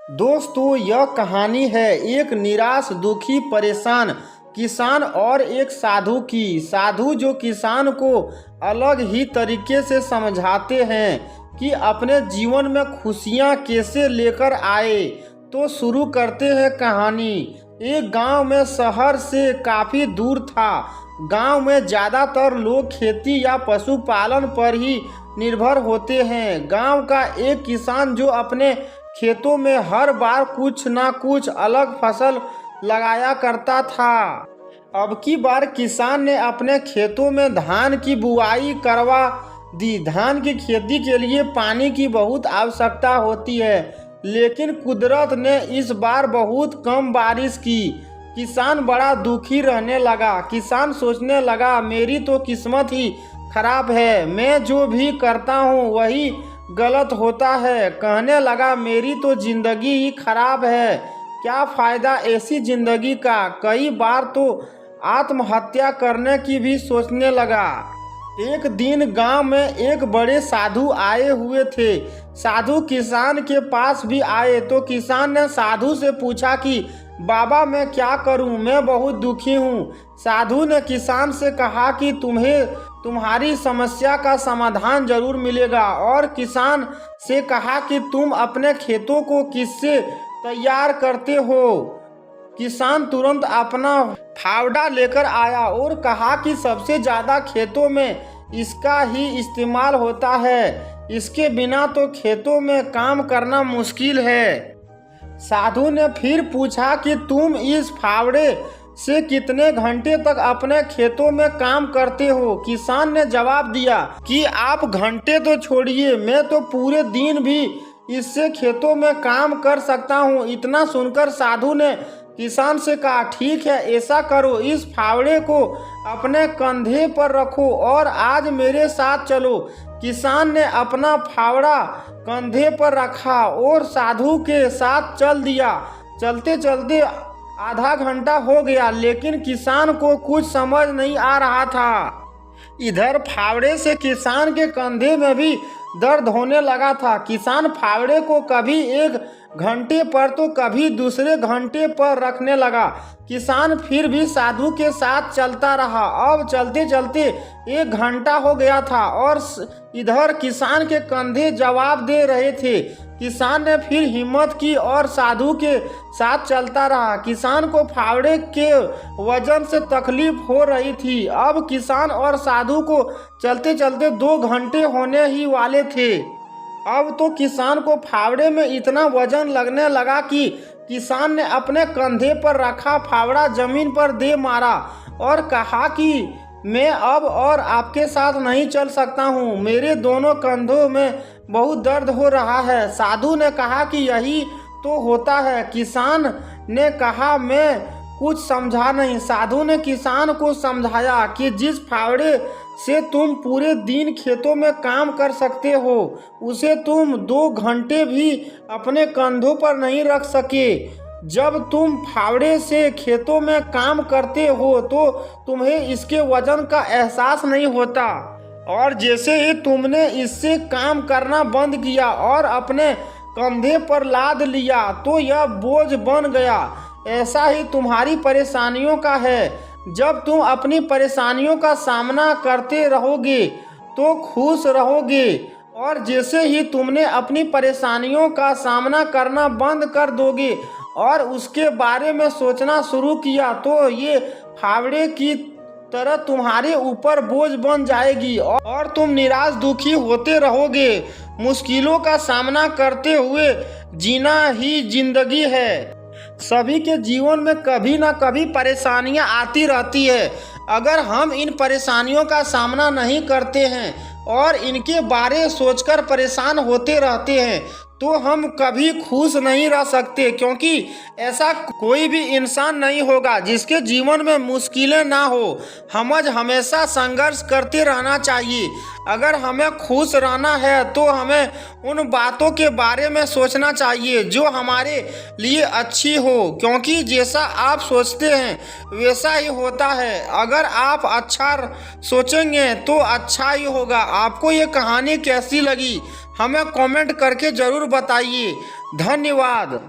दोस्तों, यह कहानी है एक निराश, दुखी, परेशान किसान और एक साधु की। साधु जो किसान को अलग ही तरीके से समझाते हैं कि अपने जीवन में खुशियां कैसे लेकर आए। तो शुरू करते हैं कहानी। एक गांव में शहर से काफ़ी दूर था। गांव में ज़्यादातर लोग खेती या पशुपालन पर ही निर्भर होते हैं। गांव का एक किसान जो अपने खेतों में हर बार कुछ ना कुछ अलग फसल लगाया करता था। अब की बार किसान ने अपने खेतों में धान की बुआई करवा दी। धान की खेती के लिए पानी की बहुत आवश्यकता होती है, लेकिन कुदरत ने इस बार बहुत कम बारिश की। किसान बड़ा दुखी रहने लगा। किसान सोचने लगा, मेरी तो किस्मत ही खराब है, मैं जो भी करता हूँ वही गलत होता है। कहने लगा, मेरी तो जिंदगी ही खराब है, क्या फ़ायदा ऐसी ज़िंदगी का। कई बार तो आत्महत्या करने की भी सोचने लगा। एक दिन गांव में एक बड़े साधु आए हुए थे। साधु किसान के पास भी आए तो किसान ने साधु से पूछा कि बाबा, मैं क्या करूं, मैं बहुत दुखी हूं। साधु ने किसान से कहा कि तुम्हारी समस्या का समाधान जरूर मिलेगा, और किसान से कहा कि तुम अपने खेतों को किससे तैयार करते हो। किसान तुरंत अपना फावड़ा लेकर आया और कहा कि सबसे ज़्यादा खेतों में इसका ही इस्तेमाल होता है, इसके बिना तो खेतों में काम करना मुश्किल है। साधु ने फिर पूछा कि तुम इस फावड़े से कितने घंटे तक अपने खेतों में काम करते हो। किसान ने जवाब दिया कि आप घंटे तो छोड़िए, मैं तो पूरे दिन भी इससे खेतों में काम कर सकता हूँ। इतना सुनकर साधु ने किसान से कहा, ठीक है, ऐसा करो, इस फावड़े को अपने कंधे पर रखो और आज मेरे साथ चलो। किसान ने अपना फावड़ा कंधे पर रखा और साधु के साथ चल दिया। चलते चलते आधा घंटा हो गया, लेकिन किसान को कुछ समझ नहीं आ रहा था। इधर फावड़े से किसान के कंधे में भी दर्द होने लगा था। किसान फावड़े को कभी एक घंटे पर तो कभी दूसरे घंटे पर रखने लगा। किसान फिर भी साधु के साथ चलता रहा। अब चलते चलते एक घंटा हो गया था और इधर किसान के कंधे जवाब दे रहे थे। किसान ने फिर हिम्मत की और साधु के साथ चलता रहा। किसान को फावड़े के वजन से तकलीफ हो रही थी। अब किसान और साधु को चलते चलते 2 घंटे होने ही वाले थे। अब तो किसान को फावड़े में इतना वजन लगने लगा कि किसान ने अपने कंधे पर रखा फावड़ा जमीन पर दे मारा और कहा कि मैं अब और आपके साथ नहीं चल सकता हूँ, मेरे दोनों कंधों में बहुत दर्द हो रहा है। साधु ने कहा कि यही तो होता है। किसान ने कहा, मैं कुछ समझा नहीं। साधु ने किसान को समझाया कि जिस फावड़े से तुम पूरे दिन खेतों में काम कर सकते हो, उसे तुम 2 घंटे भी अपने कंधों पर नहीं रख सके। जब तुम फावड़े से खेतों में काम करते हो तो तुम्हें इसके वजन का एहसास नहीं होता, और जैसे ही तुमने इससे काम करना बंद किया और अपने कंधे पर लाद लिया तो यह बोझ बन गया। ऐसा ही तुम्हारी परेशानियों का है। जब तुम अपनी परेशानियों का सामना करते रहोगे तो खुश रहोगे, और जैसे ही तुमने अपनी परेशानियों का सामना करना बंद कर दोगे और उसके बारे में सोचना शुरू किया तो ये फावड़े की तरह तुम्हारे ऊपर बोझ बन जाएगी और तुम निराश, दुखी होते रहोगे। मुश्किलों का सामना करते हुए जीना ही जिंदगी है। सभी के जीवन में कभी ना कभी परेशानियां आती रहती है। अगर हम इन परेशानियों का सामना नहीं करते हैं और इनके बारे सोचकर परेशान होते रहते हैं तो हम कभी खुश नहीं रह सकते, क्योंकि ऐसा कोई भी इंसान नहीं होगा जिसके जीवन में मुश्किलें ना हो। हमें हमेशा संघर्ष करते रहना चाहिए। अगर हमें खुश रहना है तो हमें उन बातों के बारे में सोचना चाहिए जो हमारे लिए अच्छी हो, क्योंकि जैसा आप सोचते हैं वैसा ही होता है। अगर आप अच्छा सोचेंगे तो अच्छा ही होगा। आपको ये कहानी कैसी लगी हमें कमेंट करके ज़रूर बताइए। धन्यवाद।